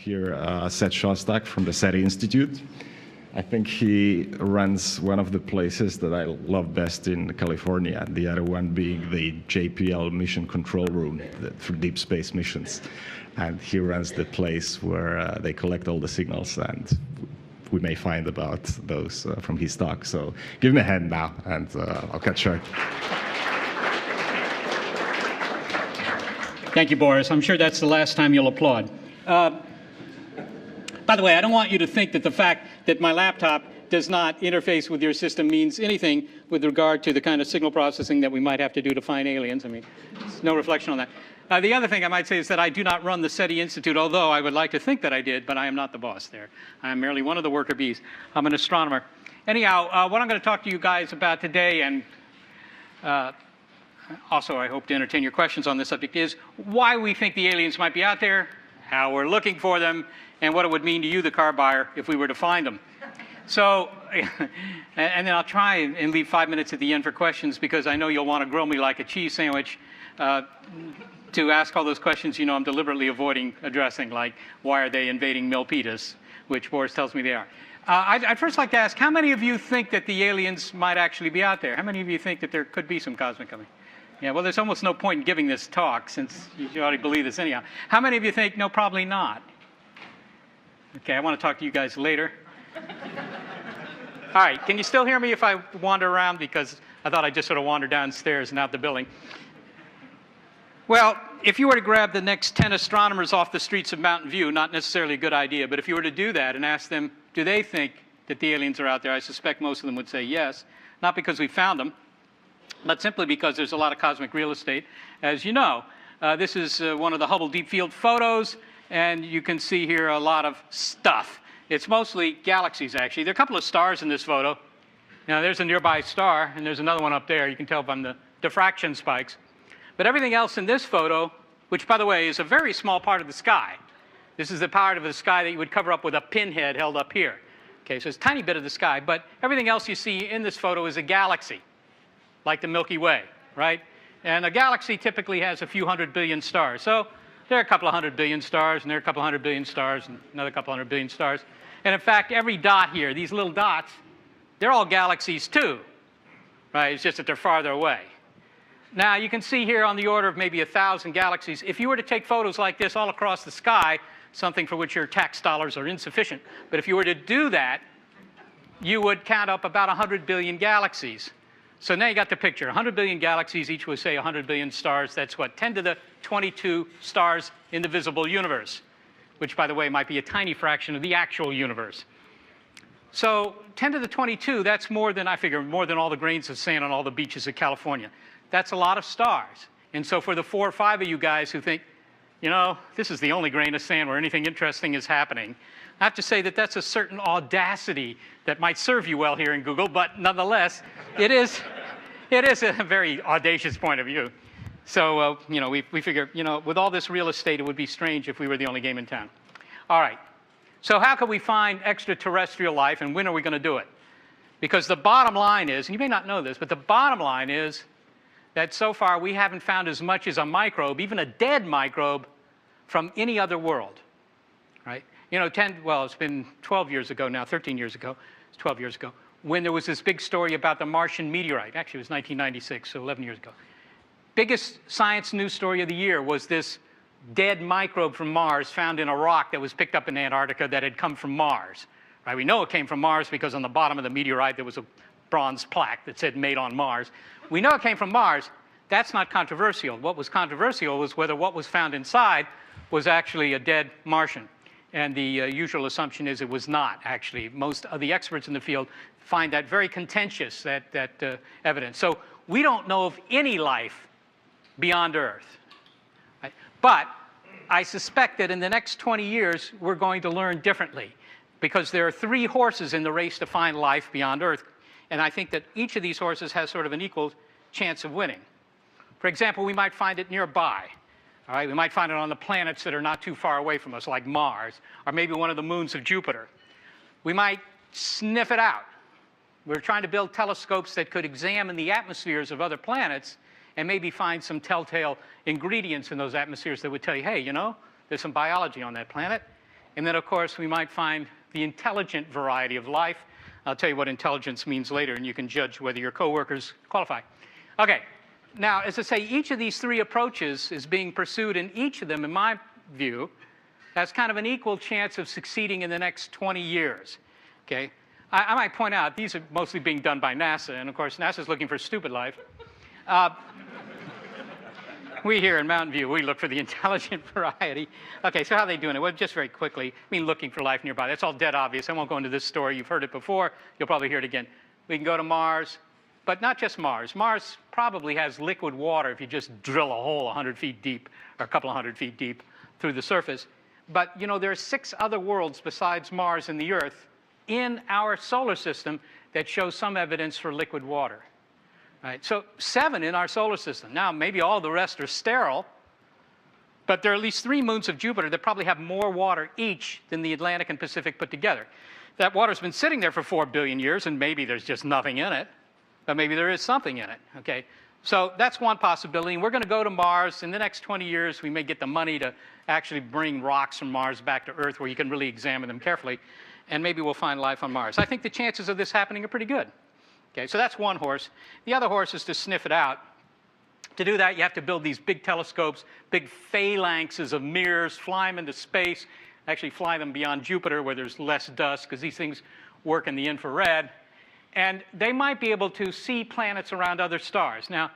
here Seth Shostak from the SETI Institute. I think he runs one of the places that I love best in California, the other one being the JPL Mission Control Room for deep space missions. And he runs the place where they collect all the signals, and we may find about those from his talk. So give me a hand now, and I'll cut short. Thank you, Boris. I'm sure that's the last time you'll applaud. By the way, I don't want you to think that the fact that my laptop does not interface with your system means anything with regard to the kind of signal processing that we might have to do to find aliens. I mean, there's no reflection on that. The other thing I might say is that I do not run the SETI Institute, although I would like to think that I did, but I am not the boss there. I am merely one of the worker bees. I'm an astronomer. Anyhow, what I'm going to talk to you guys about today, and also I hope to entertain your questions on this subject, is why we think the aliens might be out there, how we're looking for them, and what it would mean to you, the car buyer, if we were to find them. So, and then I'll try and leave 5 minutes at the end for questions, because I know you'll want to grill me like a cheese sandwich. To ask all those questions, you know, I'm deliberately avoiding addressing, like, why are they invading Milpitas, which Boris tells me they are. I'd first like to ask, how many of you think that the aliens might actually be out there? How many of you think that there could be some cosmic coming? Yeah, well, there's almost no point in giving this talk, since you already believe this anyhow. How many of you think, no, probably not? Okay, I want to talk to you guys later. All right, can you still hear me if I wander around? Because I thought I'd just sort of wander downstairs and out the building. Well, if you were to grab the next 10 astronomers off the streets of Mountain View, not necessarily a good idea, but if you were to do that and ask them, do they think that the aliens are out there, I suspect most of them would say yes. Not because we found them, but simply because there's a lot of cosmic real estate. As you know, this is one of the Hubble Deep Field photos, and you can see here a lot of stuff. It's mostly galaxies, actually. There are a couple of stars in this photo. Now, there's a nearby star, and there's another one up there. You can tell from the diffraction spikes. But everything else in this photo, which, by the way, is a very small part of the sky. This is the part of the sky that you would cover up with a pinhead held up here. Okay, so it's a tiny bit of the sky, but everything else you see in this photo is a galaxy, like the Milky Way, right? And a galaxy typically has a few 100 billion stars. So there are a couple of 100 billion stars, and there are a couple of 100 billion stars, and another couple 100 billion stars. And in fact, every dot here, these little dots, they're all galaxies too, right? It's just that they're farther away. Now, you can see here on the order of maybe 1,000 galaxies. If you were to take photos like this all across the sky, something for which your tax dollars are insufficient, but if you were to do that, you would count up about 100 billion galaxies. So now you got the picture. 100 billion galaxies, each would say 100 billion stars. That's what, 10 to the 22 stars in the visible universe, which, by the way, might be a tiny fraction of the actual universe. So 10 to the 22, that's more than, I figure, more than all the grains of sand on all the beaches of California. That's a lot of stars. And so for the 4 or 5 of you guys who think, you know, this is the only grain of sand where anything interesting is happening, I have to say that that's a certain audacity that might serve you well here in Google, but nonetheless, it is a very audacious point of view. So, you know, we figure, you know, with all this real estate, it would be strange if we were the only game in town. All right. So how can we find extraterrestrial life, and when are we going to do it? Because the bottom line is, and you may not know this, but the bottom line is that so far we haven't found as much as a microbe, even a dead microbe, from any other world, right? You know, it's been 12 years ago now, 13 years ago, it's 12 years ago, when there was this big story about the Martian meteorite. Actually, it was 1996, so 11 years ago. Biggest science news story of the year was this dead microbe from Mars found in a rock that was picked up in Antarctica that had come from Mars, right? We know it came from Mars because on the bottom of the meteorite there was a bronze plaque that said made on Mars. We know it came from Mars. That's not controversial. What was controversial was whether what was found inside was actually a dead Martian. And the usual assumption is it was not, actually. Most of the experts in the field find that very contentious, that evidence. So we don't know of any life beyond Earth. Right? But I suspect that in the next 20 years, we're going to learn differently, because there are 3 horses in the race to find life beyond Earth. And I think that each of these horses has sort of an equal chance of winning. For example, we might find it nearby. All right, we might find it on the planets that are not too far away from us, like Mars, or maybe one of the moons of Jupiter. We might sniff it out. We're trying to build telescopes that could examine the atmospheres of other planets and maybe find some telltale ingredients in those atmospheres that would tell you, hey, you know, there's some biology on that planet. And then, of course, we might find the intelligent variety of life. I'll tell you what intelligence means later, and you can judge whether your coworkers qualify. Okay, now, as I say, each of these three approaches is being pursued, and each of them, in my view, has kind of an equal chance of succeeding in the next 20 years. Okay? I might point out, these are mostly being done by NASA, and of course, NASA's looking for stupid life. We here in Mountain View, we look for the intelligent variety. Okay, so how are they doing it? Well, just very quickly, I mean, looking for life nearby. That's all dead obvious. I won't go into this story. You've heard it before. You'll probably hear it again. We can go to Mars, but not just Mars. Mars probably has liquid water if you just drill a hole 100 feet deep or a couple of 100 feet deep through the surface. But, you know, there are 6 other worlds besides Mars and the Earth in our solar system that show some evidence for liquid water. Right, so 7 in our solar system. Now, maybe all the rest are sterile, but there are at least 3 moons of Jupiter that probably have more water each than the Atlantic and Pacific put together. That water's been sitting there for 4 billion years, and maybe there's just nothing in it, but maybe there is something in it, okay? So that's one possibility, and we're going to go to Mars. In the next 20 years, we may get the money to actually bring rocks from Mars back to Earth where you can really examine them carefully, and maybe we'll find life on Mars. I think the chances of this happening are pretty good. Okay, so that's one horse. The other horse is to sniff it out. To do that, you have to build these big telescopes, big phalanxes of mirrors, fly them into space, actually fly them beyond Jupiter where there's less dust, because these things work in the infrared. And they might be able to see planets around other stars. Now,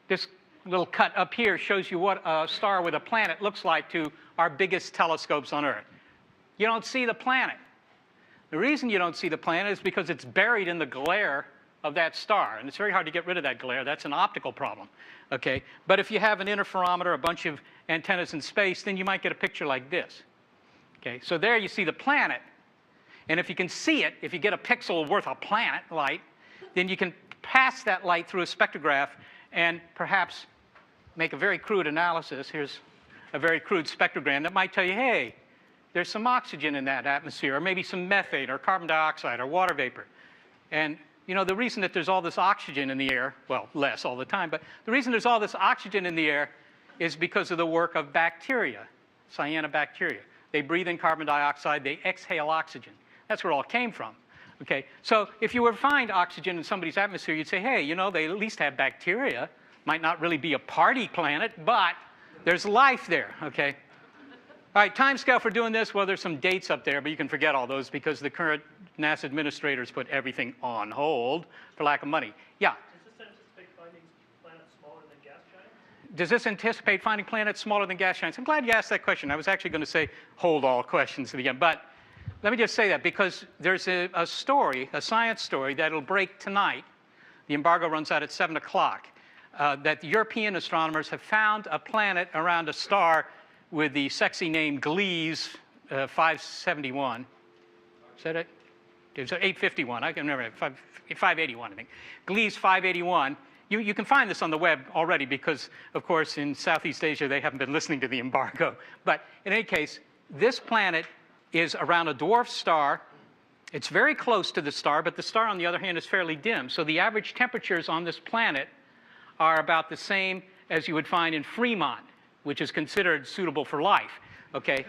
this little cut up here shows you what a star with a planet looks like to our biggest telescopes on Earth. You don't see the planet. The reason you don't see the planet is because it's buried in the glare of that star, and it's very hard to get rid of that glare. That's an optical problem, okay? But if you have an interferometer, a bunch of antennas in space, then you might get a picture like this, okay? So there you see the planet, and if you can see it, if you get a pixel worth of planet light, then you can pass that light through a spectrograph and perhaps make a very crude analysis. Here's a very crude spectrogram that might tell you, hey, there's some oxygen in that atmosphere, or maybe some methane, or carbon dioxide, or water vapor. And you know, the reason that there's all this oxygen in the air, well, less all the time, but the reason there's all this oxygen in the air is because of the work of bacteria, cyanobacteria. They breathe in carbon dioxide, they exhale oxygen. That's where it all came from, okay? So if you were to find oxygen in somebody's atmosphere, you'd say, hey, you know, they at least have bacteria. Might not really be a party planet, but there's life there, okay? All right, timescale for doing this, well, there's some dates up there, but you can forget all those because the current NASA administrators put everything on hold for lack of money. Yeah? Does this anticipate finding planets smaller than gas giants? Does this anticipate finding planets smaller than gas giants? I'm glad you asked that question. I was actually going to say hold all questions to the end, but let me just say that because there's a story, a science story, that'll break tonight. The embargo runs out at 7 o'clock, that the European astronomers have found a planet around a star with the sexy name Gliese 571. Is that it? It was 851. I can remember 581, I think. Gliese 581. You can find this on the web already because, of course, in Southeast Asia, they haven't been listening to the embargo. But in any case, this planet is around a dwarf star. It's very close to the star, but the star, on the other hand, is fairly dim. So the average temperatures on this planet are about the same as you would find in Fremont, which is considered suitable for life, okay?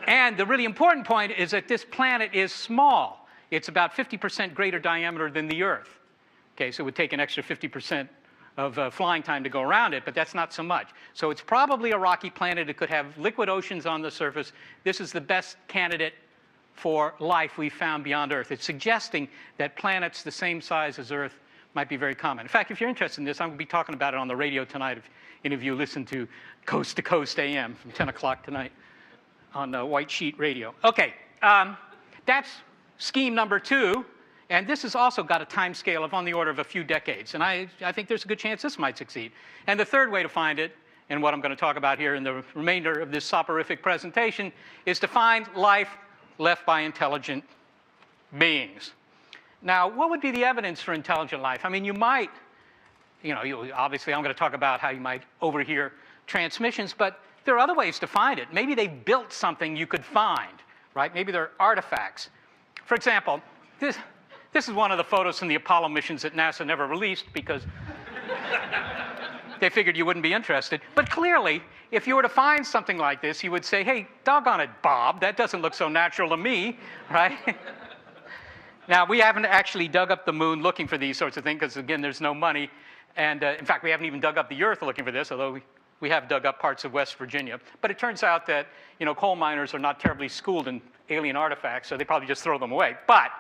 And the really important point is that this planet is small. It's about 50% greater diameter than the Earth. Okay, so it would take an extra 50% of flying time to go around it, but that's not so much. So it's probably a rocky planet. It could have liquid oceans on the surface. This is the best candidate for life we've found beyond Earth. It's suggesting that planets the same size as Earth might be very common. In fact, if you're interested in this, I'm going to be talking about it on the radio tonight. If any of you listen to Coast to Coast AM from 10 o'clock tonight on White Sheet Radio. Okay, that's scheme number 2. And this has also got a time scale of on the order of a few decades. And I think there's a good chance this might succeed. And the third way to find it, and what I'm going to talk about here in the remainder of this soporific presentation, is to find life left by intelligent beings. Now, what would be the evidence for intelligent life? I mean, you might, obviously I'm going to talk about how you might overhear transmissions, but there are other ways to find it. Maybe they built something you could find, right? Maybe they're artifacts. For example, this is one of the photos from the Apollo missions that NASA never released because they figured you wouldn't be interested. But clearly, if you were to find something like this, you would say, hey, doggone it, Bob, that doesn't look so natural to me, right? Now, we haven't actually dug up the moon looking for these sorts of things because, again, there's no money. And in fact, we haven't even dug up the Earth looking for this, although we have dug up parts of West Virginia. But it turns out that, you know, coal miners are not terribly schooled in alien artifacts, so they probably just throw them away. But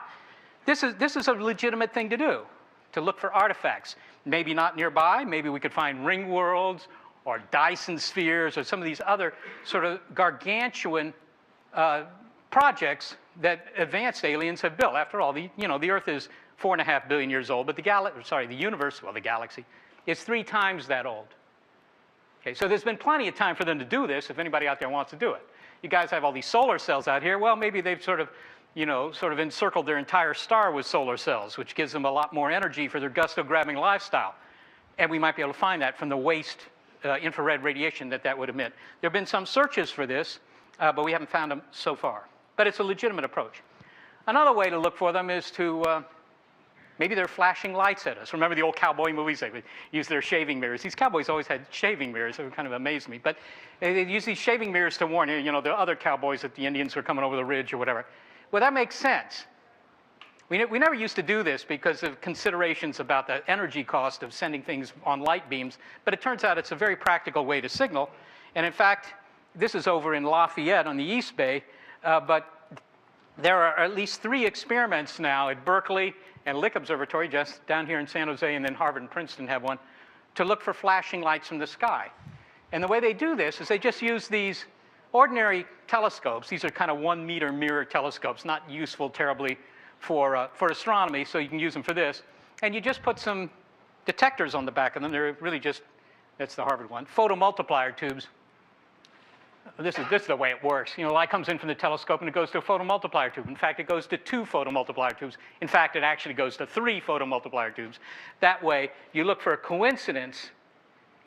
this is a legitimate thing to do, to look for artifacts. Maybe not nearby. Maybe we could find ring worlds or Dyson spheres or some of these other sort of gargantuan projects that advanced aliens have built. After all, the Earth is 4.5 billion years old, but the universe, well, the galaxy, is 3 times that old. Okay, so there's been plenty of time for them to do this if anybody out there wants to do it. You guys have all these solar cells out here. Well, maybe they've sort of encircled their entire star with solar cells, which gives them a lot more energy for their gusto-grabbing lifestyle. And we might be able to find that from the waste infrared radiation that would emit. There have been some searches for this, but we haven't found them so far. But it's a legitimate approach. Another way to look for them is to, maybe they're flashing lights at us. Remember the old cowboy movies? They would use their shaving mirrors. These cowboys always had shaving mirrors. It kind of amazed me. But they'd use these shaving mirrors to warn you, the other cowboys that the Indians were coming over the ridge or whatever. Well, that makes sense. We never used to do this because of considerations about the energy cost of sending things on light beams. But it turns out it's a very practical way to signal. And in fact, this is over in Lafayette on the East Bay. But there are at least 3 experiments now at Berkeley and Lick Observatory, just down here in San Jose, and then Harvard and Princeton have one, to look for flashing lights from the sky. And the way they do this is they just use these ordinary telescopes. These are kind of 1-meter mirror telescopes, not useful terribly for astronomy, so you can use them for this. And you just put some detectors on the back of them. They're really just, that's the Harvard one, photomultiplier tubes. This is the way it works. Light comes in from the telescope and it goes to a photomultiplier tube. In fact, it goes to 2 photomultiplier tubes. In fact, it actually goes to 3 photomultiplier tubes. That way, you look for a coincidence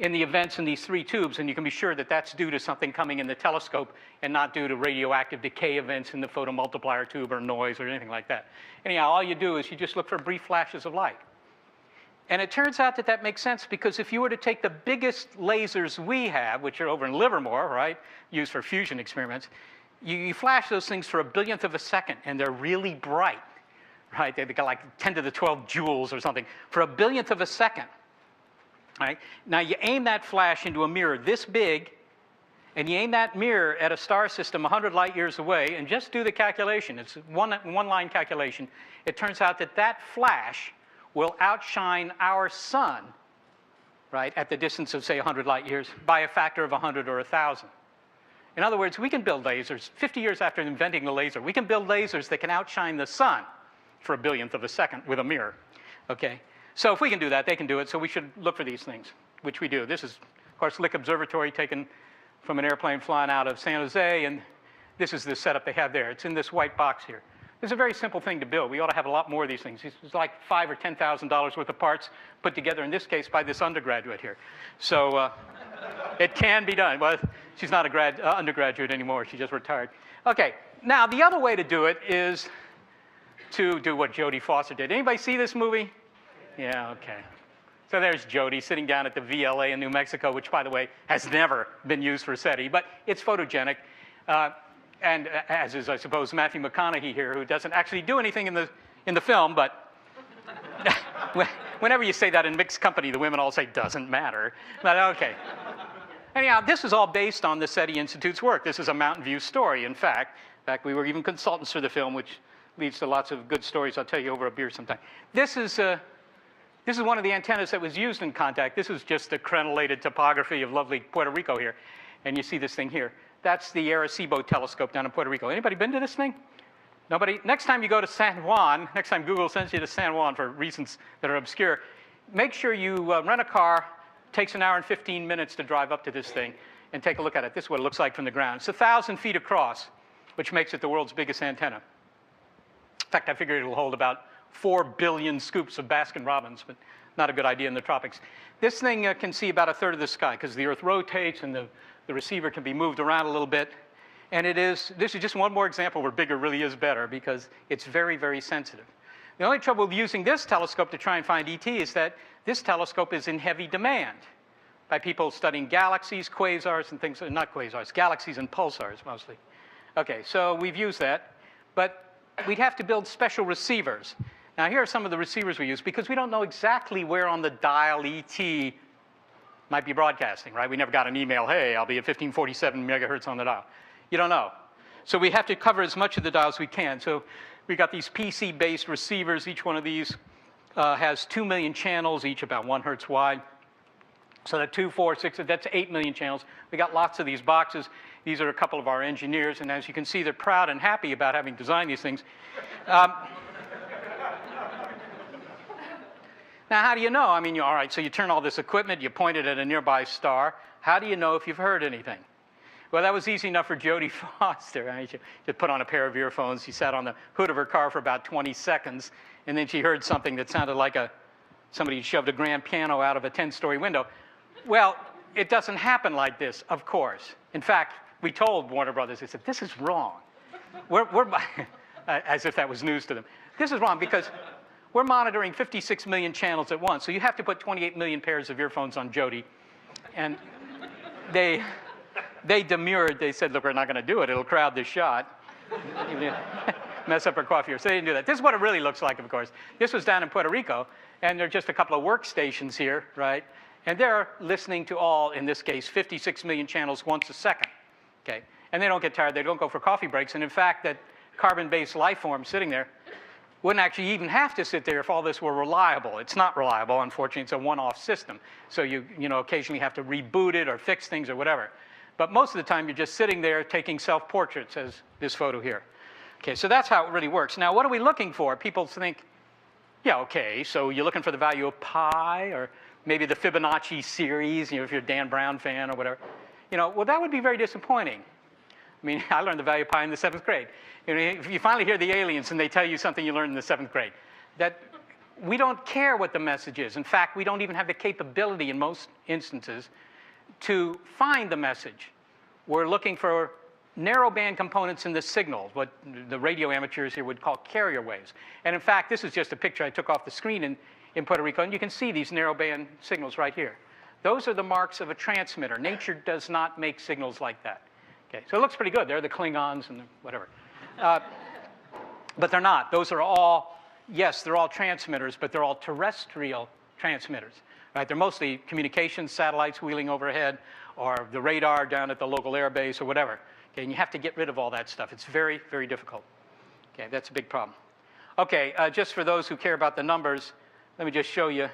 in the events in these 3 tubes, and you can be sure that that's due to something coming in the telescope and not due to radioactive decay events in the photomultiplier tube or noise or anything like that. Anyhow, all you do is you just look for brief flashes of light. And it turns out that makes sense because if you were to take the biggest lasers we have, which are over in Livermore, right, used for fusion experiments, you flash those things for 1/1000th of a second, and they're really bright, right? They've got like 10 to the 12 joules or something for 1/1000th of a second. Right? Now, you aim that flash into a mirror this big, and you aim that mirror at a star system 100 light years away, and just do the calculation. It's one-line calculation. It turns out that flash will outshine our sun, right, at the distance of, say, 100 light years by a factor of 100 or 1,000. In other words, we can build lasers. 50 years after inventing the laser, we can build lasers that can outshine the sun for 1/1000th of a second with a mirror. Okay? So if we can do that, they can do it, so we should look for these things, which we do. This is, of course, Lick Observatory taken from an airplane flying out of San Jose, and this is the setup they have there. It's in this white box here. It's a very simple thing to build. We ought to have a lot more of these things. It's like $5,000 or $10,000 worth of parts put together, in this case, by this undergraduate here. So it can be done. Well, she's not an undergraduate anymore. She just retired. Okay, now the other way to do it is to do what Jodie Foster did. Anybody see this movie? Yeah, okay. So there's Jodie sitting down at the VLA in New Mexico, which, by the way, has never been used for SETI, but it's photogenic. And as is, I suppose, Matthew McConaughey here, who doesn't actually do anything in the film, but whenever you say that in mixed company, the women all say, doesn't matter. But okay. Anyhow, this is all based on the SETI Institute's work. This is a Mountain View story, in fact. In fact, we were even consultants for the film, which leads to lots of good stories I'll tell you over a beer sometime. This is one of the antennas that was used in contact. This is just the crenellated topography of lovely Puerto Rico here. And you see this thing here. That's the Arecibo telescope down in Puerto Rico. Anybody been to this thing? Nobody? Next time you go to San Juan, next time Google sends you to San Juan for reasons that are obscure, make sure you rent a car. It takes 1 hour and 15 minutes to drive up to this thing and take a look at it. This is what it looks like from the ground. It's 1,000 feet across, which makes it the world's biggest antenna. In fact, I figure it'll hold about 4 billion scoops of Baskin-Robbins, but not a good idea in the tropics. This thing can see about 1/3 of the sky because the Earth rotates and the receiver can be moved around a little bit. And this is just one more example where bigger really is better because it's very, very sensitive. The only trouble with using this telescope to try and find ET is that this telescope is in heavy demand. by people studying galaxies, quasars, and things, not quasars, galaxies and pulsars mostly. Okay, so we've used that, but we'd have to build special receivers. Now, here are some of the receivers we use, because we don't know exactly where on the dial ET might be broadcasting, right? We never got an email, hey, I'll be at 1547 megahertz on the dial. You don't know. So we have to cover as much of the dial as we can. So we got these PC-based receivers. Each one of these has 2 million channels, each about 1 hertz wide. So that 2, 4, 6, that's 8 million channels. We got lots of these boxes. These are a couple of our engineers, and as you can see, they're proud and happy about having designed these things. Now, how do you know? I mean, all right, so you turn all this equipment, you point it at a nearby star. How do you know if you've heard anything? Well, that was easy enough for Jodie Foster. Right? She put on a pair of earphones. She sat on the hood of her car for about 20 seconds, and then she heard something that sounded like somebody shoved a grand piano out of a 10-story window. Well, it doesn't happen like this, of course. In fact, we told Warner Brothers, they said, this is wrong. As if that was news to them. This is wrong because we're monitoring 56 million channels at once. So you have to put 28 million pairs of earphones on Jodie. And they demurred. They said, look, we're not going to do it. It'll crowd the shot. Mess up her coffee. So they didn't do that. This is what it really looks like, of course. This was down in Puerto Rico. And there are just a couple of workstations here, right? And they're listening to all, in this case, 56 million channels once a second. Okay? And they don't get tired. They don't go for coffee breaks. And in fact, that carbon-based life form sitting there wouldn't actually even have to sit there if all this were reliable. It's not reliable, unfortunately. It's a one-off system. So you occasionally have to reboot it or fix things or whatever. But most of the time, you're just sitting there taking self-portraits, as this photo here. Okay, so that's how it really works. Now, what are we looking for? People think, yeah, okay, so you're looking for the value of pi or maybe the Fibonacci series, if you're a Dan Brown fan or whatever. Well, that would be very disappointing. I mean, I learned the value of pi in the 7th grade. If you finally hear the aliens and they tell you something you learned in the 7th grade, that we don't care what the message is. In fact, we don't even have the capability in most instances to find the message. We're looking for narrowband components in the signal, what the radio amateurs here would call carrier waves. And in fact, this is just a picture I took off the screen in Puerto Rico, and you can see these narrowband signals right here. Those are the marks of a transmitter. Nature does not make signals like that. Okay, so it looks pretty good. They're the Klingons and whatever. But they're not. Those are all, yes, they're all transmitters, but they're all terrestrial transmitters. Right? They're mostly communications satellites wheeling overhead or the radar down at the local air base or whatever. Okay, and you have to get rid of all that stuff. It's very, very difficult. Okay, that's a big problem. Okay, just for those who care about the numbers, let me just show you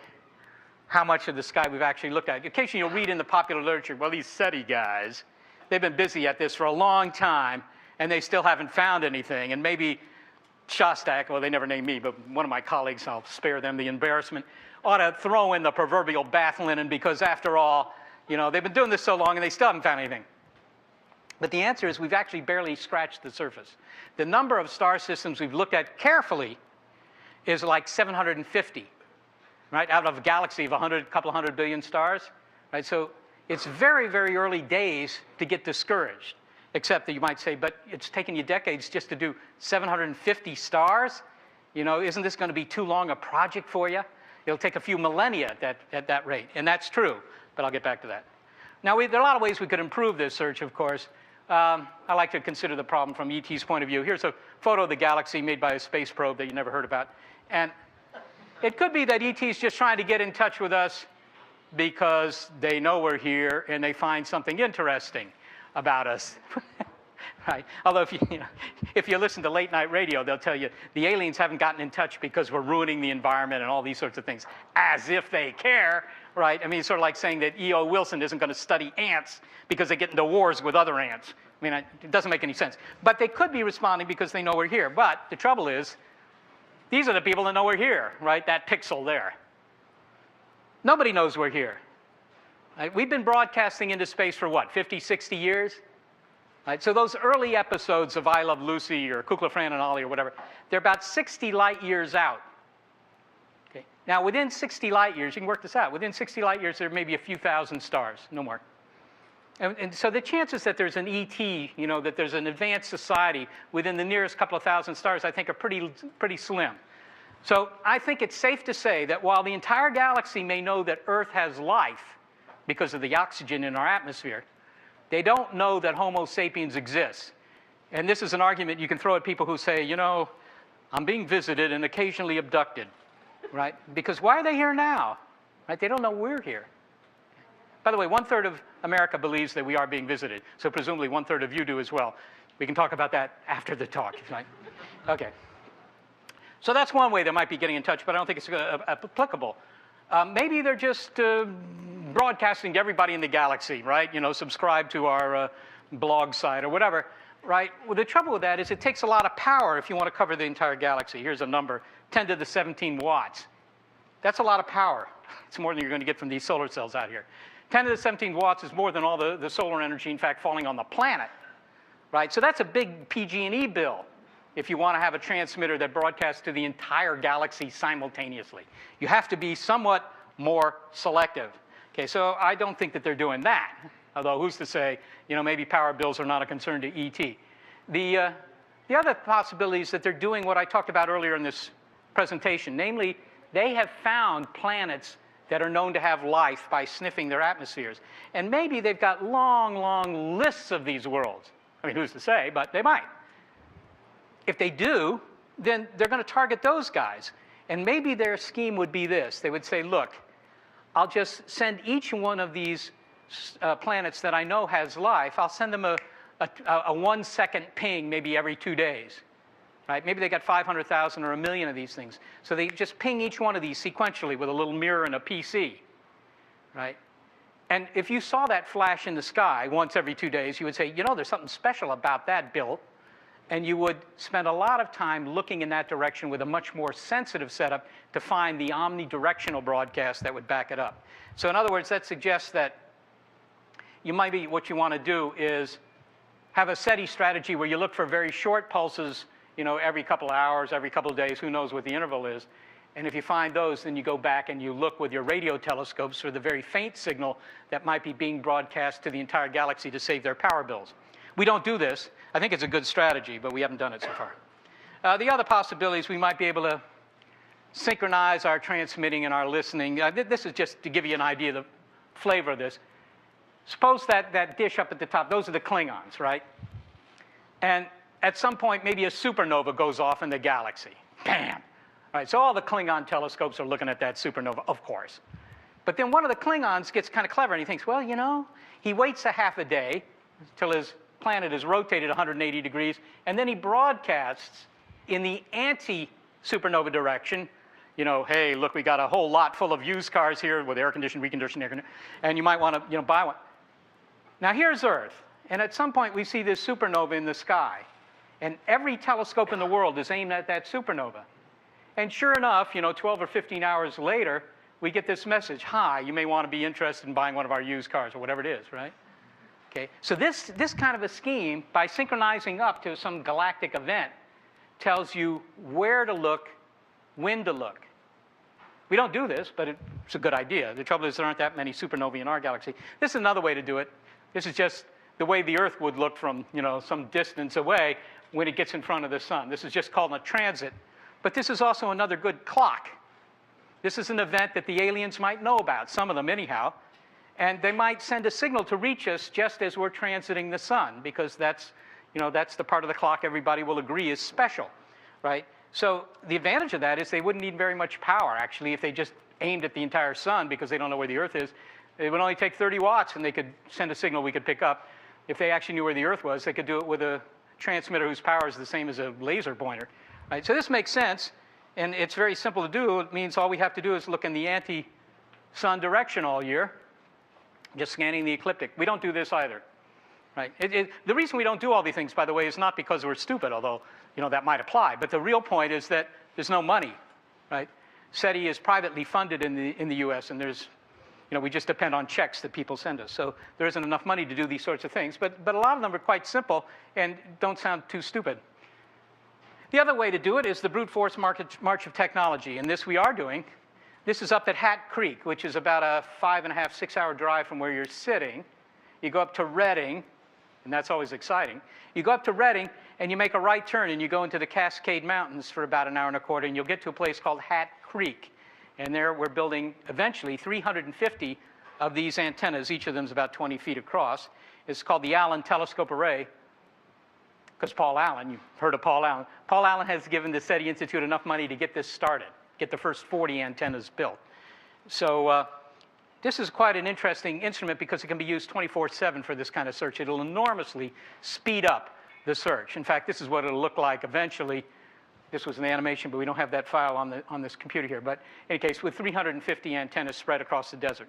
how much of the sky we've actually looked at. Occasionally you'll read in the popular literature, well, these SETI guys, they've been busy at this for a long time, and they still haven't found anything. And maybe Shostak, well, they never named me, but one of my colleagues, I'll spare them the embarrassment, ought to throw in the proverbial bath linen because, after all, they've been doing this so long and they still haven't found anything. But the answer is we've actually barely scratched the surface. The number of star systems we've looked at carefully is like 750, right, out of a galaxy of a couple of hundred billion stars. Right? So it's very, very early days to get discouraged, except that you might say, but it's taken you decades just to do 750 stars. Isn't this going to be too long a project for you? It'll take a few millennia at that rate. And that's true, but I'll get back to that. Now, there are a lot of ways we could improve this search, of course. I like to consider the problem from ET's point of view. Here's a photo of the galaxy made by a space probe that you never heard about. And it could be that ET's just trying to get in touch with us because they know we're here and they find something interesting about us. Right? Although if you listen to late night radio, they'll tell you the aliens haven't gotten in touch because we're ruining the environment and all these sorts of things, as if they care, right? I mean, it's sort of like saying that E.O. Wilson isn't going to study ants because they get into wars with other ants. I mean, it doesn't make any sense. But they could be responding because they know we're here. But the trouble is, these are the people that know we're here, right? That pixel there. Nobody knows we're here. Right? We've been broadcasting into space for what, 50, 60 years? Right, so those early episodes of I Love Lucy or Kukla, Fran, and Ollie or whatever, they're about 60 light years out. Okay. Now, within 60 light years, you can work this out. Within 60 light years, there may be a few thousand stars, no more. And so the chances that there's an ET, that there's an advanced society within the nearest couple of thousand stars, I think are pretty slim. So I think it's safe to say that while the entire galaxy may know that Earth has life, because of the oxygen in our atmosphere. They don't know that Homo sapiens exists. And this is an argument you can throw at people who say, you know, I'm being visited and occasionally abducted, right? Because why are they here now? Right? They don't know we're here. By the way, 1/3 of America believes that we are being visited. So presumably 1/3 of you do as well. We can talk about that after the talk, right? Okay. So that's one way they might be getting in touch, but I don't think it's applicable. Maybe they're just broadcasting to everybody in the galaxy, right? You know, subscribe to our blog site or whatever, right? Well, the trouble with that is it takes a lot of power if you want to cover the entire galaxy. Here's a number, 10 to the 17 watts. That's a lot of power. It's more than you're going to get from these solar cells out here. 10 to the 17 watts is more than all the solar energy, in fact, falling on the planet, right? So that's a big PG&E bill if you want to have a transmitter that broadcasts to the entire galaxy simultaneously. You have to be somewhat more selective. Okay, so I don't think that they're doing that. Although who's to say, you know, maybe power bills are not a concern to ET. The other possibility is that they're doing what I talked about earlier in this presentation. Namely, they have found planets that are known to have life by sniffing their atmospheres. And maybe they've got long, long lists of these worlds. I mean, who's to say, but they might. If they do, then they're going to target those guys. And maybe their scheme would be this. They would say, look, I'll just send each one of these planets that I know has life, I'll send them a 1-second ping maybe every 2 days. Right? Maybe they got 500,000 or 1 million of these things. So they just ping each one of these sequentially with a little mirror and a PC. Right? And if you saw that flash in the sky once every 2 days, you would say, you know, there's something special about that, Bill. And you would spend a lot of time looking in that direction with a much more sensitive setup to find the omnidirectional broadcast that would back it up. So in other words, that suggests that what you want to do is have a SETI strategy where you look for very short pulses, you know, every couple of hours, every couple of days, who knows what the interval is. And if you find those, then you go back and you look with your radio telescopes for the very faint signal that might be being broadcast to the entire galaxy to save their power bills. We don't do this. I think it's a good strategy, but we haven't done it so far. The other possibilities, we might be able to synchronize our transmitting and our listening. This is just to give you an idea of the flavor of this. Suppose that dish up at the top, those are the Klingons, right? And at some point, maybe a supernova goes off in the galaxy. Bam! All right, so all the Klingon telescopes are looking at that supernova, of course. But then one of the Klingons gets kind of clever, and he thinks, well, you know, he waits a half a day till his planet is rotated 180 degrees, and then he broadcasts in the anti-supernova direction. You know, hey, look, we got a whole lot full of used cars here with air-conditioned, reconditioned, air-conditioned, and you might want to, you know, buy one. Now, here's Earth, and at some point we see this supernova in the sky, and every telescope in the world is aimed at that supernova. And sure enough, you know, 12 or 15 hours later, we get this message, hi, you may want to be interested in buying one of our used cars, or whatever it is, right? Okay, so this kind of a scheme, by synchronizing up to some galactic event, tells you where to look, when to look. We don't do this, but it's a good idea. The trouble is there aren't that many supernovae in our galaxy. This is another way to do it. This is just the way the Earth would look from, you know, some distance away when it gets in front of the sun. This is just called a transit. But this is also another good clock. This is an event that the aliens might know about, some of them anyhow. And they might send a signal to reach us just as we're transiting the sun, because that's, you know, that's the part of the clock everybody will agree is special, right? So the advantage of that is they wouldn't need very much power, actually, if they just aimed at the entire sun because they don't know where the Earth is. It would only take 30 watts, and they could send a signal we could pick up. If they actually knew where the Earth was, they could do it with a transmitter whose power is the same as a laser pointer, right? So this makes sense, and it's very simple to do. It means all we have to do is look in the anti-sun direction all year, just scanning the ecliptic. We don't do this either, right? The reason we don't do all these things, by the way, is not because we're stupid, although, you know, that might apply. But the real point is that there's no money, right? SETI is privately funded in the US, and there's, you know, we just depend on checks that people send us. So there isn't enough money to do these sorts of things. But a lot of them are quite simple and don't sound too stupid. The other way to do it is the brute force march of technology, and this we are doing. This is up at Hat Creek, which is about a 5.5, 6 hour drive from where you're sitting. You go up to Redding, and that's always exciting. You go up to Redding, and you make a right turn, and you go into the Cascade Mountains for about an hour and a quarter, and you'll get to a place called Hat Creek. And there we're building, eventually, 350 of these antennas. Each of them is about 20 feet across. It's called the Allen Telescope Array, because Paul Allen, you've heard of Paul Allen. Paul Allen has given the SETI Institute enough money to get this started, get the first 40 antennas built. So this is quite an interesting instrument because it can be used 24/7 for this kind of search. It'll enormously speed up the search. In fact, this is what it'll look like eventually. This was an animation, but we don't have that file on this computer here. But in any case, with 350 antennas spread across the desert.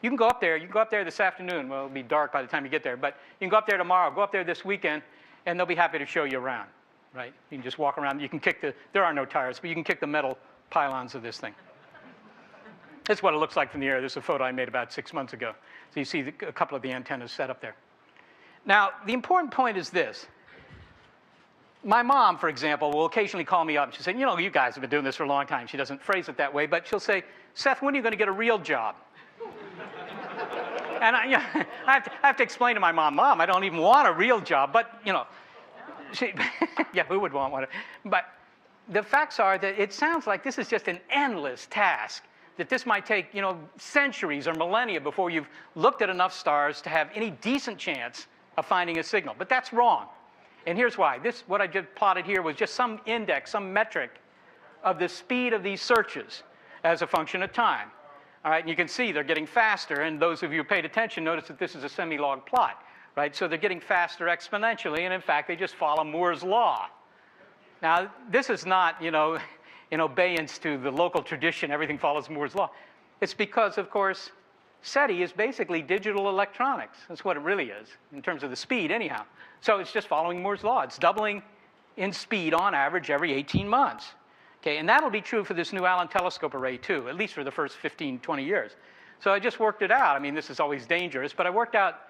You can go up there. You can go up there this afternoon. Well, it'll be dark by the time you get there. But you can go up there tomorrow. Go up there this weekend, and they'll be happy to show you around, right? You can just walk around. You can kick there are no tires, but you can kick the metal pylons of this thing. That's what it looks like from the air. This is a photo I made about 6 months ago. So you see a couple of the antennas set up there. Now, the important point is this. My mom, for example, will occasionally call me up and she'll say, you know, you guys have been doing this for a long time. She doesn't phrase it that way, but she'll say, Seth, when are you going to get a real job? And I have to explain to my mom, Mom, I don't even want a real job, but, you know, yeah, who would want one? But the facts are that it sounds like this is just an endless task, that this might take, you know, centuries or millennia before you've looked at enough stars to have any decent chance of finding a signal. But that's wrong. And here's why. What I just plotted here was just some index, some metric of the speed of these searches as a function of time. All right, and you can see they're getting faster. And those of you who paid attention notice that this is a semi-log plot, right? So they're getting faster exponentially. And in fact, they just follow Moore's law. Now, this is not, you know, in obeyance to the local tradition, everything follows Moore's law. It's because, of course, SETI is basically digital electronics. That's what it really is, in terms of the speed, anyhow. So it's just following Moore's law. It's doubling in speed on average every 18 months. Okay, and that'll be true for this new Allen Telescope Array, too, at least for the first 15, 20 years. So I just worked it out. I mean, this is always dangerous, but I worked out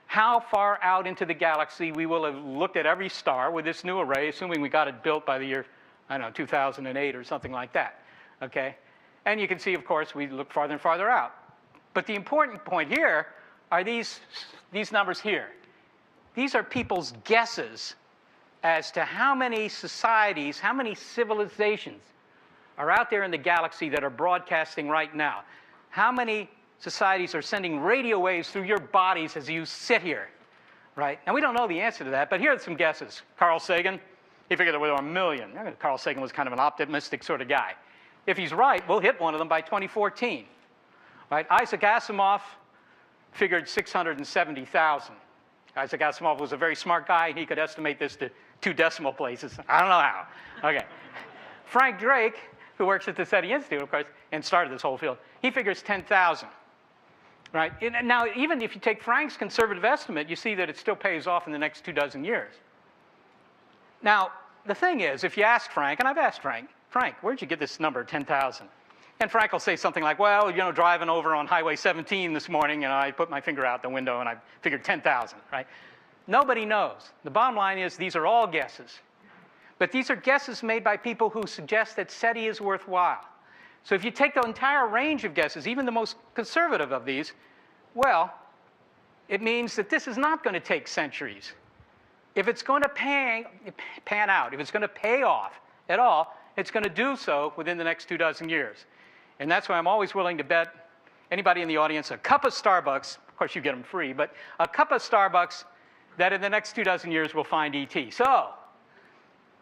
how far out into the galaxy we will have looked at every star with this new array, assuming we got it built by the year, I don't know, 2008 or something like that. Okay? And you can see, of course, we look farther and farther out. But the important point here are these numbers here. These are people's guesses as to how many societies, how many civilizations are out there in the galaxy that are broadcasting right now. How many societies are sending radio waves through your bodies as you sit here, right? Now, we don't know the answer to that, but here are some guesses. Carl Sagan, he figured there were 1 million. Carl Sagan was kind of an optimistic sort of guy. If he's right, we'll hit one of them by 2014. Right? Isaac Asimov figured 670,000. Isaac Asimov was a very smart guy, and he could estimate this to 2 decimal places. I don't know how. Okay. Frank Drake, who works at the SETI Institute, of course, and started this whole field, he figures 10,000. Right? And now, even if you take Frank's conservative estimate, you see that it still pays off in the next 24 years. Now, the thing is, if you ask Frank, and I've asked Frank, where'd you get this number, 10,000? And Frank will say something like, well, you know, driving over on Highway 17 this morning, and I put my finger out the window, and I figured 10,000, right? Nobody knows. The bottom line is these are all guesses. But these are guesses made by people who suggest that SETI is worthwhile. So if you take the entire range of guesses, even the most conservative of these, well, it means that this is not going to take centuries. If it's going to pan out, if it's going to pay off at all, it's going to do so within the next 24 years. And that's why I'm always willing to bet anybody in the audience a cup of Starbucks, of course you get them free, but a cup of Starbucks that in the next 24 years we'll find ET. So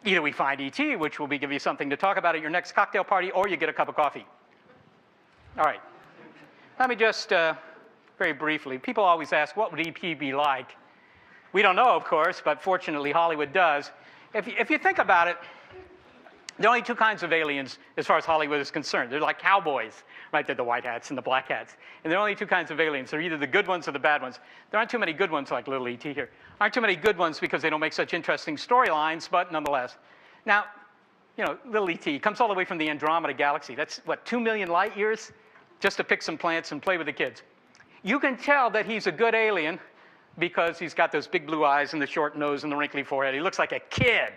either we find ET, which will give you something to talk about at your next cocktail party, or you get a cup of coffee. All right. Let me just very briefly, people always ask, what would ET be like? We don't know, of course, but fortunately Hollywood does. If you think about it, there are only 2 kinds of aliens as far as Hollywood is concerned. They're like cowboys, right? They're the white hats and the black hats. And there are only 2 kinds of aliens. They're either the good ones or the bad ones. There aren't too many good ones like little ET here. Aren't too many good ones because they don't make such interesting storylines, but nonetheless. Now, you know, little ET comes all the way from the Andromeda galaxy. That's, what, 2 million light years? Just to pick some plants and play with the kids. You can tell that he's a good alien because he's got those big blue eyes and the short nose and the wrinkly forehead. He looks like a kid.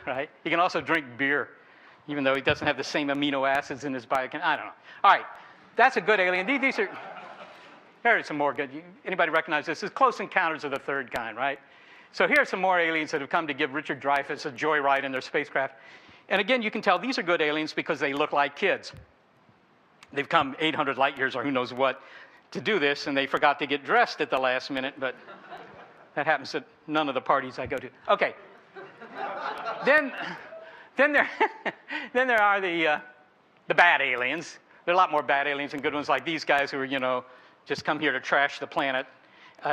Right? He can also drink beer, even though he doesn't have the same amino acids in his body. I don't know. All right, that's a good alien. These are, here are some more good. Anybody recognize this? This is Close Encounters of the Third Kind, right? So here are some more aliens that have come to give Richard Dreyfuss a joyride in their spacecraft. And again, you can tell these are good aliens because they look like kids. They've come 800 light years or who knows what to do this, and they forgot to get dressed at the last minute, but that happens at none of the parties I go to. Okay. then there are the bad aliens. There are a lot more bad aliens than good ones, like these guys who are, you know, just come here to trash the planet.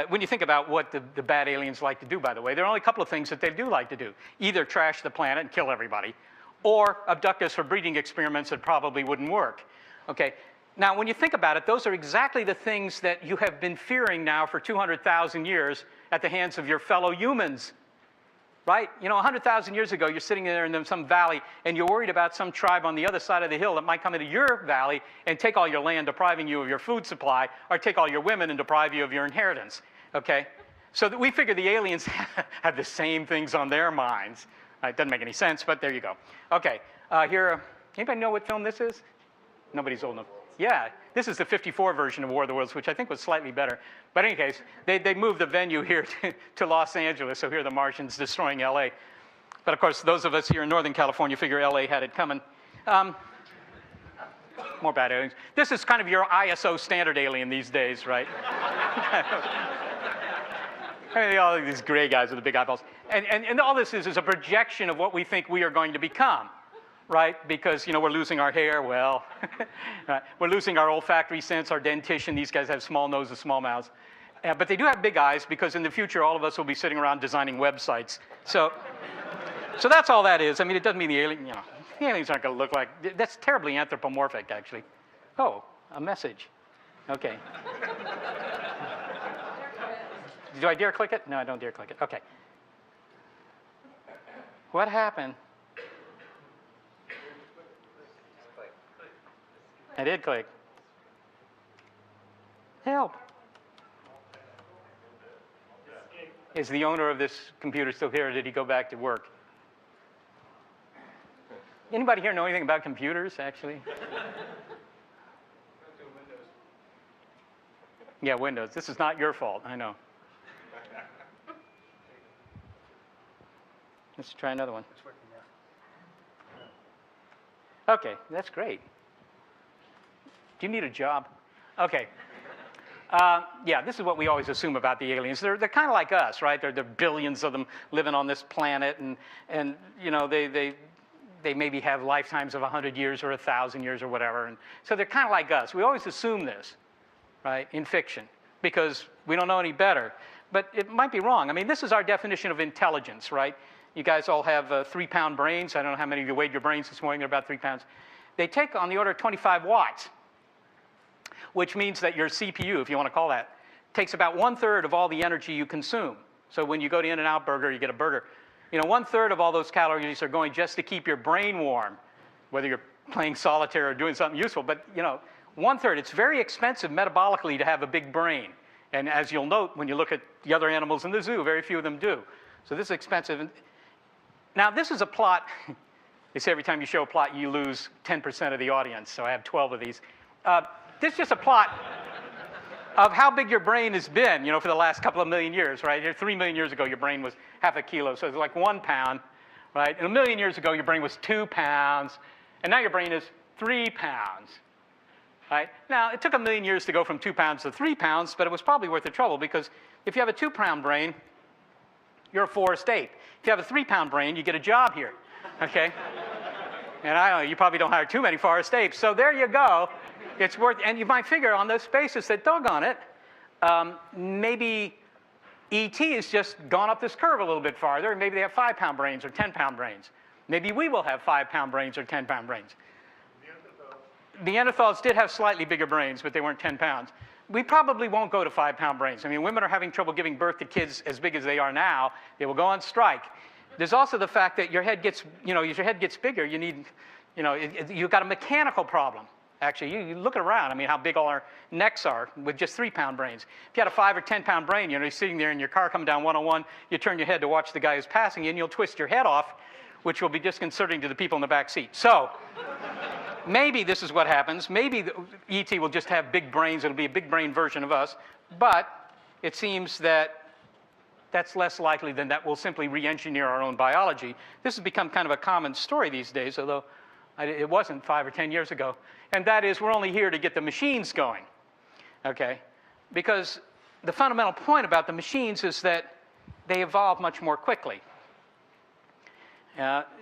When you think about what the bad aliens like to do, by the way, there are only a couple of things that they do like to do. Either trash the planet and kill everybody, or abduct us for breeding experiments that probably wouldn't work. Okay. Now, when you think about it, those are exactly the things that you have been fearing now for 200,000 years at the hands of your fellow humans. Right? You know, 100,000 years ago, you're sitting there in some valley, and you're worried about some tribe on the other side of the hill that might come into your valley and take all your land, depriving you of your food supply, or take all your women and deprive you of your inheritance. Okay? So that we figure the aliens have the same things on their minds. It doesn't make any sense, but there you go. Okay. Here, anybody know what film this is? Nobody's old enough. Yeah, this is the '54 version of War of the Worlds, which I think was slightly better. But in any case, they moved the venue here to Los Angeles, so here are the Martians destroying LA. But of course, those of us here in Northern California figure LA had it coming. More bad aliens. This is kind of your ISO standard alien these days, right? I mean, all these gray guys with the big eyeballs. And all this is a projection of what we think we are going to become. Right? Because, you know, we're losing our hair, well, we're losing our olfactory sense, our dentition. These guys have small noses, small mouths. But they do have big eyes, because in the future, all of us will be sitting around designing websites. So that's all that is. I mean, it doesn't mean the alien, you know, the aliens aren't going to look like, that's terribly anthropomorphic, actually. Oh, a message. Okay. Do I dare click it? No, I don't dare click it. Okay. What happened? I did click. Help. Is the owner of this computer still here, or did he go back to work? Anybody here know anything about computers, actually? Yeah, Windows. This is not your fault, I know. Let's try another one. Okay, that's great. Do you need a job? Okay. Yeah, this is what we always assume about the aliens. They're kind of like us, right? There are billions of them living on this planet, and you know, they maybe have lifetimes of 100 years or 1,000 years or whatever. And so they're kind of like us. We always assume this, right, in fiction, because we don't know any better. But it might be wrong. I mean, this is our definition of intelligence, right? You guys all have 3-pound brains. I don't know how many of you weighed your brains this morning. They're about 3 pounds. They take on the order of 25 watts. Which means that your CPU, if you want to call that, takes about 1/3 of all the energy you consume. So when you go to In-N-Out Burger, you get a burger. You know, 1/3 of all those calories are going just to keep your brain warm, whether you're playing solitaire or doing something useful. But, you know, 1/3, it's very expensive metabolically to have a big brain. And as you'll note, when you look at the other animals in the zoo, very few of them do. So this is expensive. Now, this is a plot. They say every time you show a plot, you lose 10% of the audience. So I have 12 of these. This is just a plot of how big your brain has been, you know, for the last couple of million years, right? 3 million years ago, your brain was half a kilo, so it's like 1 pound, right? And 1 million years ago, your brain was 2 pounds, and now your brain is 3 pounds, right? Now, it took 1 million years to go from 2 pounds to 3 pounds, but it was probably worth the trouble, because if you have a 2-pound brain, you're a forest ape. If you have a 3-pound brain, you get a job here, okay? And I don't know, you probably don't hire too many forest apes, so there you go. It's worth, and you might figure on those basis that doggone it, maybe E.T. has just gone up this curve a little bit farther, and maybe they have 5-pound brains or 10-pound brains. Maybe we will have 5-pound brains or 10-pound brains. Neanderthals did have slightly bigger brains, but they weren't 10 pounds. We probably won't go to 5-pound brains. I mean, women are having trouble giving birth to kids as big as they are now. They will go on strike. There's also the fact that your head gets, you know, as your head gets bigger, you need, you know, you've got a mechanical problem. Actually, you look around, I mean, how big all our necks are with just 3-pound brains. If you had a 5 or 10-pound brain, you know, you're sitting there in your car coming down 101, you turn your head to watch the guy who's passing you, and you'll twist your head off, which will be disconcerting to the people in the back seat. So maybe this is what happens. Maybe E.T. will just have big brains. It'll be a big brain version of us. But it seems that that's less likely than that we'll simply re-engineer our own biology. This has become kind of a common story these days, although it wasn't 5 or 10 years ago. And that is, we're only here to get the machines going, okay? because the fundamental point about the machines is that they evolve much more quickly.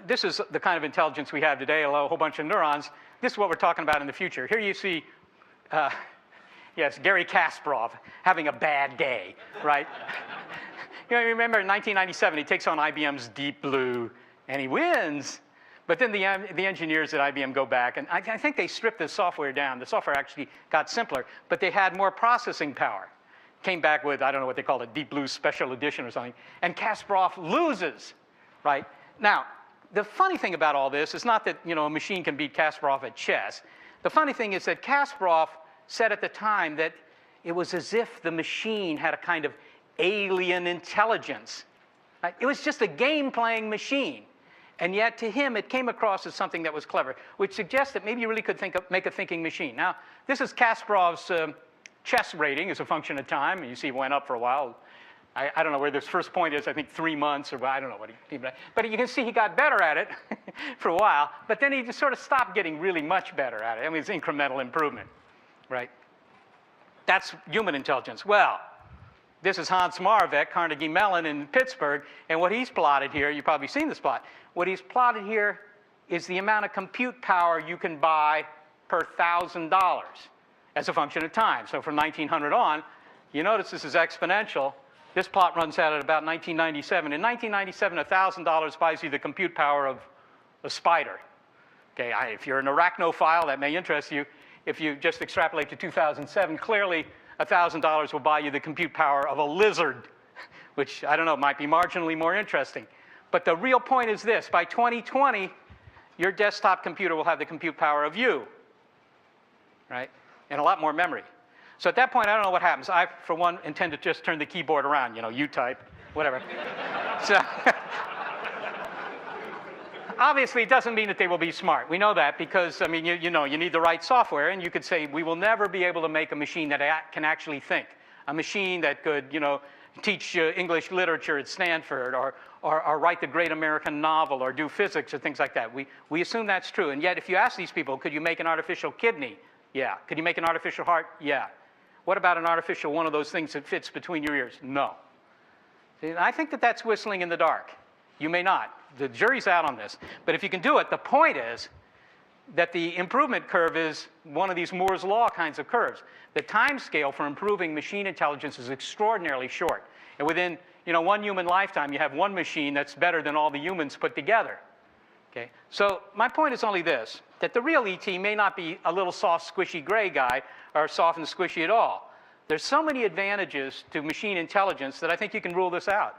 This is the kind of intelligence we have today, a whole bunch of neurons. This is what we're talking about in the future. Here you see, yes, Gary Kasparov having a bad day, right? You remember in 1997, he takes on IBM's Deep Blue, and he wins. But then the engineers at IBM go back, and I think they stripped the software down. The software actually got simpler, but they had more processing power. Came back with, I don't know what they called it, Deep Blue Special Edition or something, and Kasparov loses, right? Now, the funny thing about all this is not that a machine can beat Kasparov at chess. The funny thing is that Kasparov said at the time that it was as if the machine had a kind of alien intelligence. Right? It was just a game-playing machine. And yet, to him, it came across as something that was clever, which suggests that maybe you really could make a thinking machine. Now, this is Kasparov's chess rating as a function of time. You see it went up for a while. I don't know where this first point is. I think 3 months, or I don't know what he but you can see he got better at it for a while. But then he just sort of stopped getting really much better at it. I mean, it's incremental improvement, right? That's human intelligence. Well, this is Hans Moravec, Carnegie Mellon in Pittsburgh, and what he's plotted here, you've probably seen this plot. What he's plotted here is the amount of compute power you can buy per $1,000 as a function of time. So from 1900 on, you notice this is exponential. This plot runs out at about 1997. In 1997, $1,000 buys you the compute power of a spider. Okay, if you're an arachnophile, that may interest you. If you just extrapolate to 2007, clearly $1,000 will buy you the compute power of a lizard, which, I don't know, might be marginally more interesting. But the real point is this. By 2020, your desktop computer will have the compute power of you, right? And a lot more memory. So at that point, I don't know what happens. I, for one, intend to just turn the keyboard around. You type, whatever. So obviously, it doesn't mean that they will be smart. We know that because, I mean, you need the right software. And you could say, we will never be able to make a machine that can actually think. A machine that could, teach English literature at Stanford or write the great American novel or do physics or things like that. We assume that's true. And yet, if you ask these people, could you make an artificial kidney? Yeah. Could you make an artificial heart? Yeah. What about an artificial one of those things that fits between your ears? No. See, I think that that's whistling in the dark. You may not. The jury's out on this. But if you can do it, the point is that the improvement curve is one of these Moore's Law kinds of curves. The time scale for improving machine intelligence is extraordinarily short. And within one human lifetime, you have one machine that's better than all the humans put together. Okay? So my point is only this, that the real ET may not be a little soft, squishy gray guy or soft and squishy at all. There's so many advantages to machine intelligence that I think you can rule this out.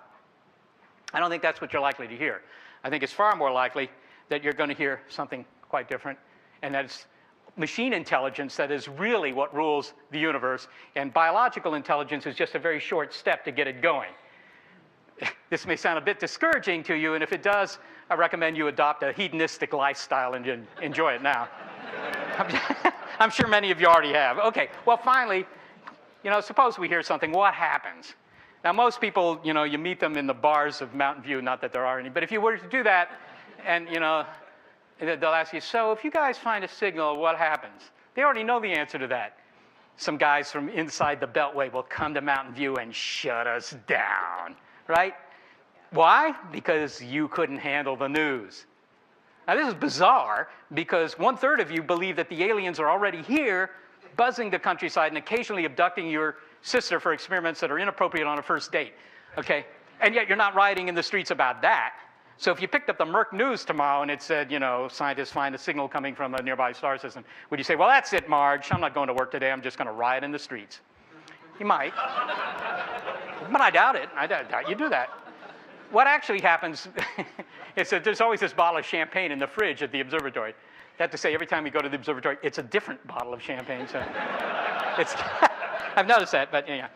I don't think that's what you're likely to hear. I think it's far more likely that you're going to hear something quite different, and that it's machine intelligence that is really what rules the universe, and biological intelligence is just a very short step to get it going. This may sound a bit discouraging to you, and if it does, I recommend you adopt a hedonistic lifestyle and enjoy it now. I'm sure many of you already have. Okay, well, finally, suppose we hear something. What happens? Now, most people, you meet them in the bars of Mountain View, not that there are any, but if you were to do that, and, they'll ask you, so if you guys find a signal, what happens? They already know the answer to that. Some guys from inside the Beltway will come to Mountain View and shut us down, right? Why? Because you couldn't handle the news. Now, this is bizarre because 1/3 of you believe that the aliens are already here, buzzing the countryside and occasionally abducting your sister for experiments that are inappropriate on a first date, okay? And yet you're not rioting in the streets about that. So if you picked up the Merck News tomorrow and it said, scientists find a signal coming from a nearby star system, would you say, well, that's it, Marge. I'm not going to work today. I'm just going to riot in the streets? You might. But I doubt it. I doubt you do that. What actually happens is that there's always this bottle of champagne in the fridge at the observatory. I have to say, every time we go to the observatory, it's a different bottle of champagne. So it's I've noticed that, but yeah.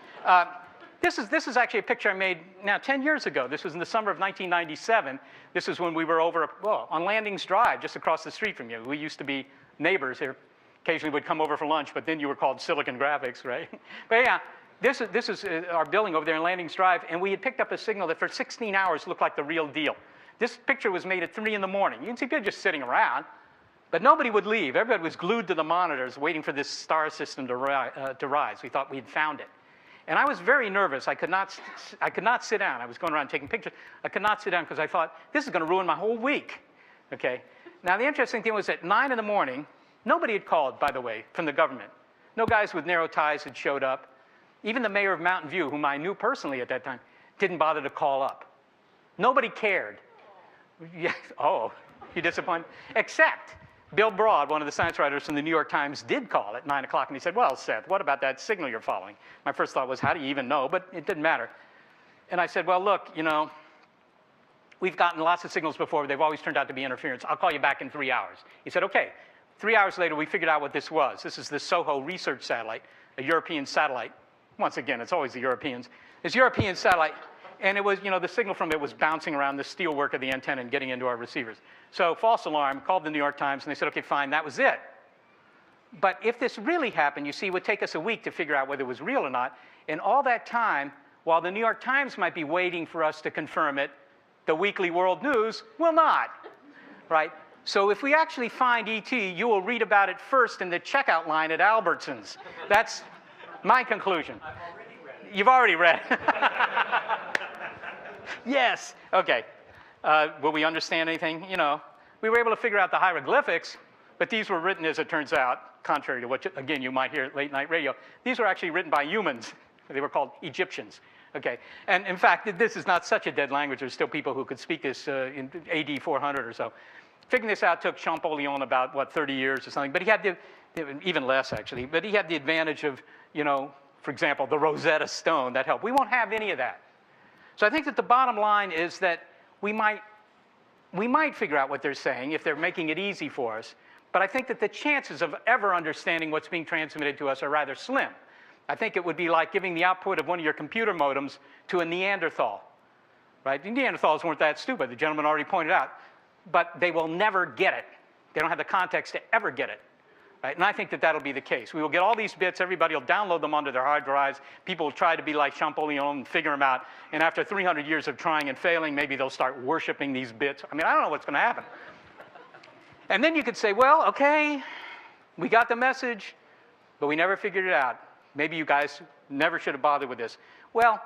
This is actually a picture I made now 10 years ago. This was in the summer of 1997. This is when we were over, on Landings Drive, just across the street from you. We used to be neighbors here. Occasionally would come over for lunch, but then you were called Silicon Graphics, right? But yeah, this is our building over there in Landings Drive, and we had picked up a signal that for 16 hours looked like the real deal. This picture was made at 3 in the morning. You can see people just sitting around, but nobody would leave. Everybody was glued to the monitors waiting for this star system to rise. We thought we'd found it. And I was very nervous. I could not sit down. I was going around taking pictures. I could not sit down because I thought, this is going to ruin my whole week. Okay. Now, the interesting thing was at 9 in the morning, nobody had called, by the way, from the government. No guys with narrow ties had showed up. Even the mayor of Mountain View, whom I knew personally at that time, didn't bother to call up. Nobody cared. Yeah, oh, you disappointed? Except Bill Broad, one of the science writers from the New York Times, did call at 9 o'clock, and he said, well, Seth, what about that signal you're following? My first thought was, how do you even know? But it didn't matter. And I said, well, look, you know, we've gotten lots of signals before, but they've always turned out to be interference. I'll call you back in 3 hours. He said, okay. 3 hours later, we figured out what this was. This is the SOHO research satellite, a European satellite. Once again, it's always the Europeans. This European satellite, and it was, you know, the signal from it was bouncing around the steelwork of the antenna and getting into our receivers. So false alarm, called the New York Times, and they said, okay, fine, that was it. But if this really happened, you see, it would take us a week to figure out whether it was real or not. And all that time, while the New York Times might be waiting for us to confirm it, the Weekly World News will not, right? So if we actually find ET, you will read about it first in the checkout line at Albertsons. That's my conclusion. I've already read it. You've already read it. Yes. Okay. Will we understand anything? You know, we were able to figure out the hieroglyphics, but these were written, as it turns out, contrary to what, again, you might hear at late night radio. These were actually written by humans. They were called Egyptians. Okay. And in fact, this is not such a dead language. There's still people who could speak this in AD 400 or so. Figuring this out took Champollion about, what, 30 years or something. But he had the, even less, actually. But he had the advantage of, you know, for example, the Rosetta Stone. That helped. We won't have any of that. So I think that the bottom line is that we might figure out what they're saying if they're making it easy for us. But I think that the chances of ever understanding what's being transmitted to us are rather slim. I think it would be like giving the output of one of your computer modems to a Neanderthal. Right? The Neanderthals weren't that stupid. The gentleman already pointed out. But they will never get it. They don't have the context to ever get it. Right? And I think that that'll be the case. We will get all these bits. Everybody will download them onto their hard drives. People will try to be like Champollion and figure them out. And after 300 years of trying and failing, maybe they'll start worshiping these bits. I mean, I don't know what's going to happen. And then you could say, well, okay, we got the message, but we never figured it out. Maybe you guys never should have bothered with this. Well,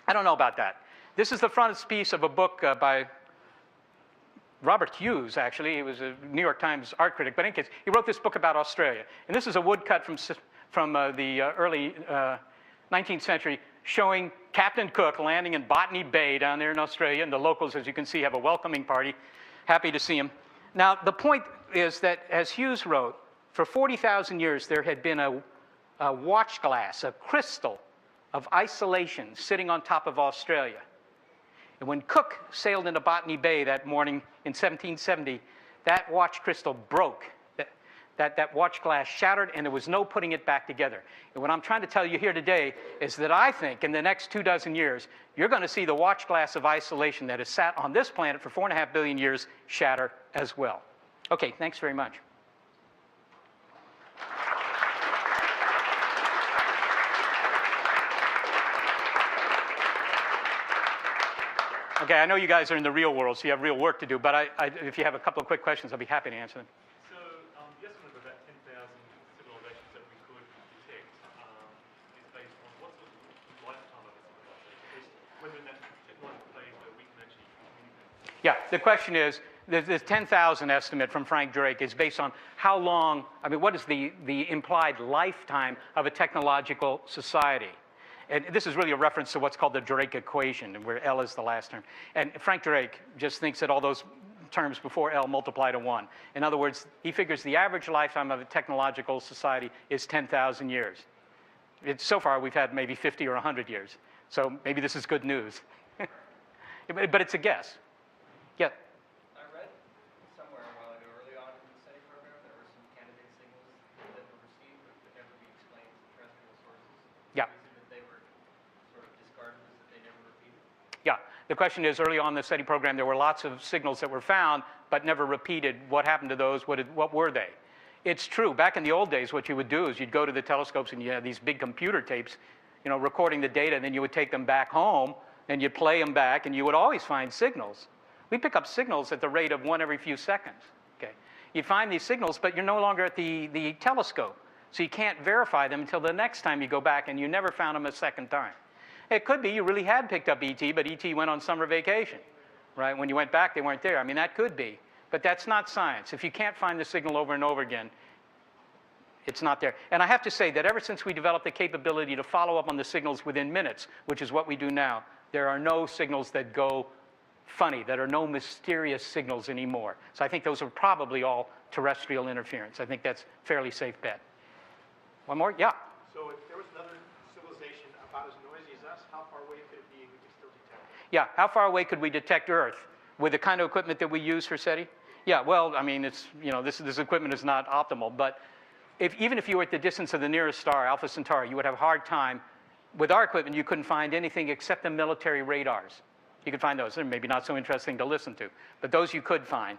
I don't know about that. This is the frontispiece of a book by Robert Hughes, actually. He was a New York Times art critic. But in any case, he wrote this book about Australia. And this is a woodcut from the early 19th century showing Captain Cook landing in Botany Bay down there in Australia. And the locals, as you can see, have a welcoming party. Happy to see him. Now, the point is that, as Hughes wrote, for 40,000 years, there had been a watch glass, a crystal of isolation sitting on top of Australia. And when Cook sailed into Botany Bay that morning in 1770, that watch crystal broke. That watch glass shattered, and there was no putting it back together. And what I'm trying to tell you here today is that I think in the next 24 years, you're going to see the watch glass of isolation that has sat on this planet for 4.5 billion years shatter as well. Okay, thanks very much. Okay, I know you guys are in the real world, so you have real work to do, but if you have a couple of quick questions, I'll be happy to answer them. So the estimate of about 10,000 civilizations that we could detect is based on what sort of lifetime of a civilization, whether in that technological phase where we can actually communicate. Yeah, the question is, the 10,000 estimate from Frank Drake is based on how long, I mean, what is the implied lifetime of a technological society? And this is really a reference to what's called the Drake equation, where L is the last term. And Frank Drake just thinks that all those terms before L multiply to 1. In other words, he figures the average lifetime of a technological society is 10,000 years. So far, we've had maybe 50 or 100 years. So maybe this is good news. But it's a guess. Yeah. I read somewhere a while ago, early on in the SETI program, there were some candidate signals that were received but could never be explained to terrestrial sources. Yeah. Yeah, the question is, early on in the SETI program, there were lots of signals that were found, but never repeated. What happened to those? What were they? It's true. Back in the old days, what you would do is you'd go to the telescopes and you had these big computer tapes, you know, recording the data, and then you would take them back home, and you'd play them back, and you would always find signals. We pick up signals at the rate of 1 every few seconds. Okay, you'd find these signals, but you're no longer at the telescope. So you can't verify them until the next time you go back, and you never found them a second time. It could be you really had picked up ET, but ET went on summer vacation, right? When you went back, they weren't there. I mean, that could be. But that's not science. If you can't find the signal over and over again, it's not there. And I have to say that ever since we developed the capability to follow up on the signals within minutes, which is what we do now, there are no signals that go funny. There are no mysterious signals anymore. So I think those are probably all terrestrial interference. I think that's a fairly safe bet. One more? Yeah. So if there was another civilization about as noisy as us, how far away could it be we could still detect it? Yeah, how far away could we detect Earth with the kind of equipment that we use for SETI? Yeah, well, I mean, it's, you know, this equipment is not optimal, but even if you were at the distance of the nearest star, Alpha Centauri, you would have a hard time. With our equipment, you couldn't find anything except the military radars. You could find those. They're maybe not so interesting to listen to, but those you could find.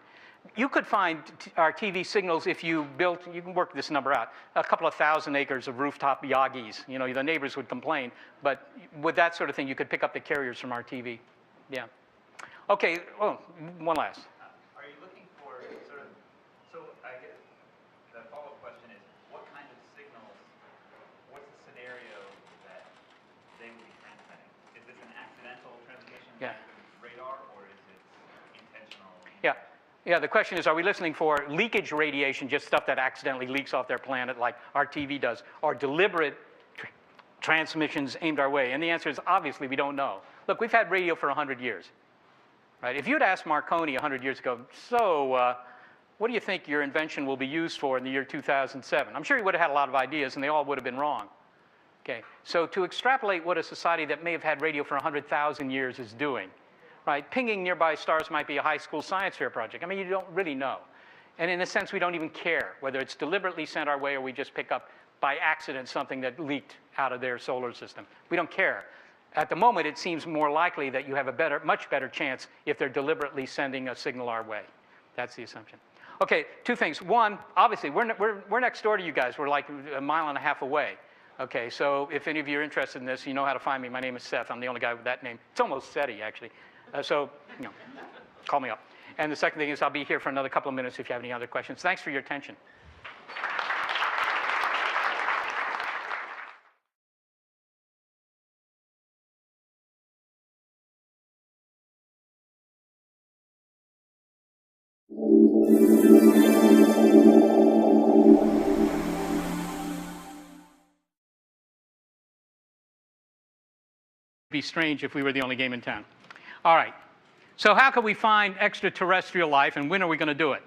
You could find our TV signals if you built, you can work this number out, a couple of thousand acres of rooftop Yagis. You know, the neighbors would complain, but with that sort of thing, you could pick up the carriers from our TV. Yeah. Okay, oh, one last. Are you looking for sort of, so I guess the follow-up question is, what kind of signals, what's the scenario that they would be transmitting? Is this an accidental transmission by radar, or is it intentional? Yeah. Yeah, the question is, are we listening for leakage radiation, just stuff that accidentally leaks off their planet like our TV does, or deliberate transmissions aimed our way? And the answer is, obviously, we don't know. Look, we've had radio for 100 years. Right? If you'd asked Marconi 100 years ago, so what do you think your invention will be used for in the year 2007? I'm sure he would have had a lot of ideas, and they all would have been wrong. Okay, so to extrapolate what a society that may have had radio for 100,000 years is doing, right? Pinging nearby stars might be a high school science fair project. I mean, you don't really know. And in a sense, we don't even care whether it's deliberately sent our way or we just pick up by accident something that leaked out of their solar system. We don't care. At the moment, it seems more likely that you have a much better chance if they're deliberately sending a signal our way. That's the assumption. Okay, two things. One, obviously, we're next door to you guys. We're like a mile and a half away. Okay, so if any of you are interested in this, you know how to find me. My name is Seth. I'm the only guy with that name. It's almost SETI, actually. So, you know, call me up. And the second thing is I'll be here for another couple of minutes if you have any other questions. Thanks for your attention. Be strange if we were the only game in town. All right. So how can we find extraterrestrial life, and when are we going to do it?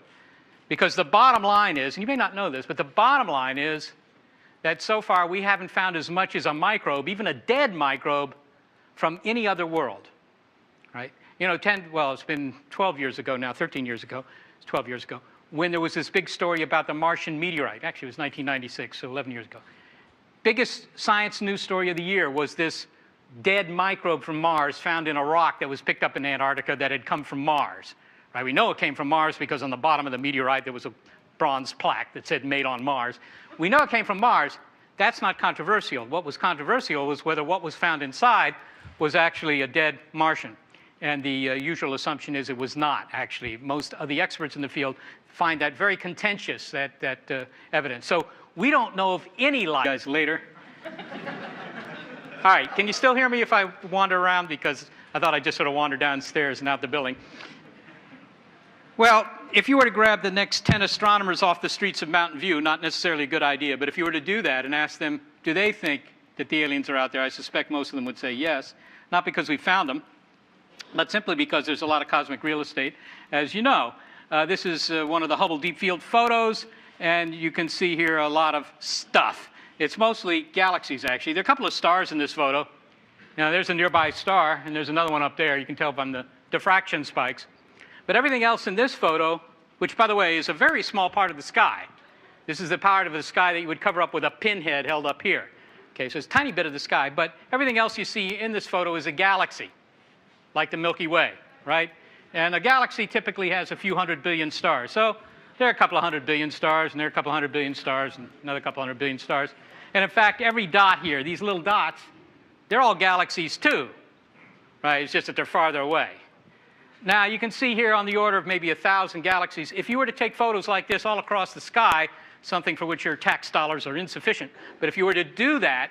Because the bottom line is, and you may not know this, but the bottom line is that so far we haven't found as much as a microbe, even a dead microbe, from any other world. Right? You know, it's been 12 years ago now, 13 years ago, it's 12 years ago, when there was this big story about the Martian meteorite. Actually, it was 1996, so 11 years ago. Biggest science news story of the year was this dead microbe from Mars found in a rock that was picked up in Antarctica that had come from Mars. Right? We know it came from Mars because on the bottom of the meteorite there was a bronze plaque that said made on Mars. We know it came from Mars. That's not controversial. What was controversial was whether what was found inside was actually a dead Martian. And the usual assumption is it was not, actually. Most of the experts in the field find that very contentious, that evidence. So we don't know of any life. Guys, later. All right, can you still hear me if I wander around? Because I thought I'd just sort of wander downstairs and out the building. Well, if you were to grab the next 10 astronomers off the streets of Mountain View, not necessarily a good idea, but if you were to do that and ask them, do they think that the aliens are out there, I suspect most of them would say yes. Not because we found them, but simply because there's a lot of cosmic real estate. As you know, this is one of the Hubble Deep Field photos, and you can see here a lot of stuff. It's mostly galaxies, actually. There are a couple of stars in this photo. Now, there's a nearby star, and there's another one up there. You can tell from the diffraction spikes. But everything else in this photo, which, by the way, is a very small part of the sky. This is the part of the sky that you would cover up with a pinhead held up here. Okay, so it's a tiny bit of the sky. But everything else you see in this photo is a galaxy, like the Milky Way, right? And a galaxy typically has a few 100 billion stars. So there are a couple of 100 billion stars, and there are a couple of 100 billion stars, and another couple of 100 billion stars. And in fact, every dot here, these little dots, they're all galaxies too, right? It's just that they're farther away. Now, you can see here on the order of maybe 1,000 galaxies. If you were to take photos like this all across the sky, something for which your tax dollars are insufficient. But if you were to do that,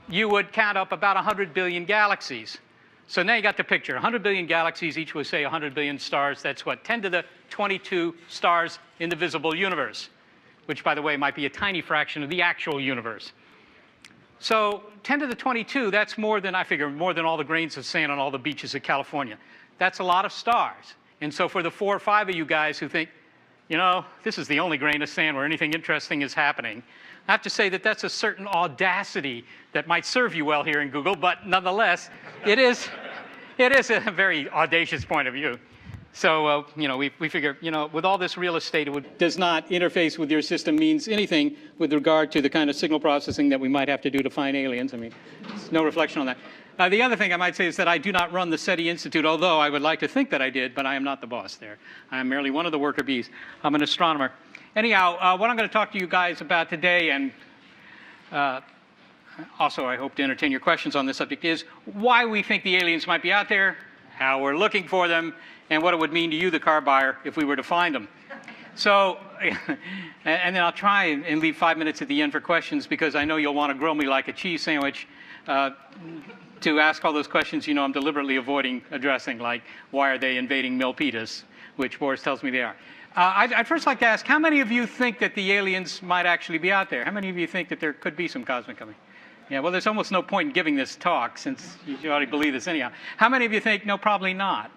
you would count up about 100 billion galaxies. So now you got the picture. 100 billion galaxies, each with, say, 100 billion stars. That's what, 10 to the 22 stars in the visible universe, which, by the way, might be a tiny fraction of the actual universe. So 10 to the 22, that's more than, I figure, more than all the grains of sand on all the beaches of California. That's a lot of stars. And so for the 4 or 5 of you guys who think, you know, this is the only grain of sand where anything interesting is happening, I have to say that that's a certain audacity that might serve you well here in Google, but nonetheless, it is a very audacious point of view. So, you know, we figure, you know, with all this real estate, it does not interface with your system means anything with regard to the kind of signal processing that we might have to do to find aliens. I mean, there's no reflection on that. The other thing I might say is that I do not run the SETI Institute, although I would like to think that I did, but I am not the boss there. I am merely one of the worker bees. I'm an astronomer. Anyhow, what I'm going to talk to you guys about today, and also I hope to entertain your questions on this subject, is why we think the aliens might be out there, how we're looking for them, and what it would mean to you, the car buyer, if we were to find them. So, and then I'll try and leave 5 minutes at the end for questions, because I know you'll want to grill me like a cheese sandwich. To ask all those questions, you know, I'm deliberately avoiding addressing, like, why are they invading Milpitas, which Boris tells me they are. I'd first like to ask, how many of you think that the aliens might actually be out there? How many of you think that there could be some cosmic coming? Yeah, well, there's almost no point in giving this talk, since you already believe this anyhow. How many of you think, no, probably not?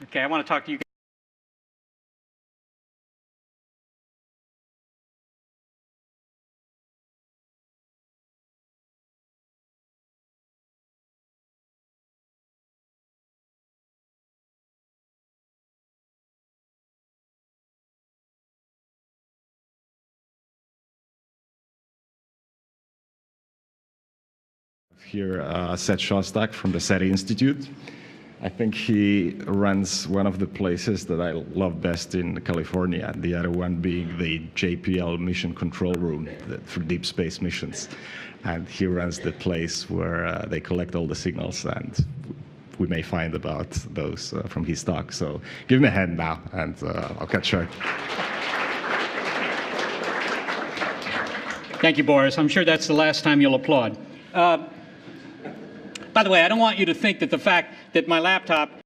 Okay, I want to talk to you guys. Here, Seth Shostak from the SETI Institute. I think he runs one of the places that I love best in California, the other one being the JPL Mission Control Room for deep space missions. And he runs the place where they collect all the signals, and we may find about those from his talk. So give him a hand now, and I'll cut short. Thank you, Boris. I'm sure that's the last time you'll applaud. By the way, I don't want you to think that the fact that my laptop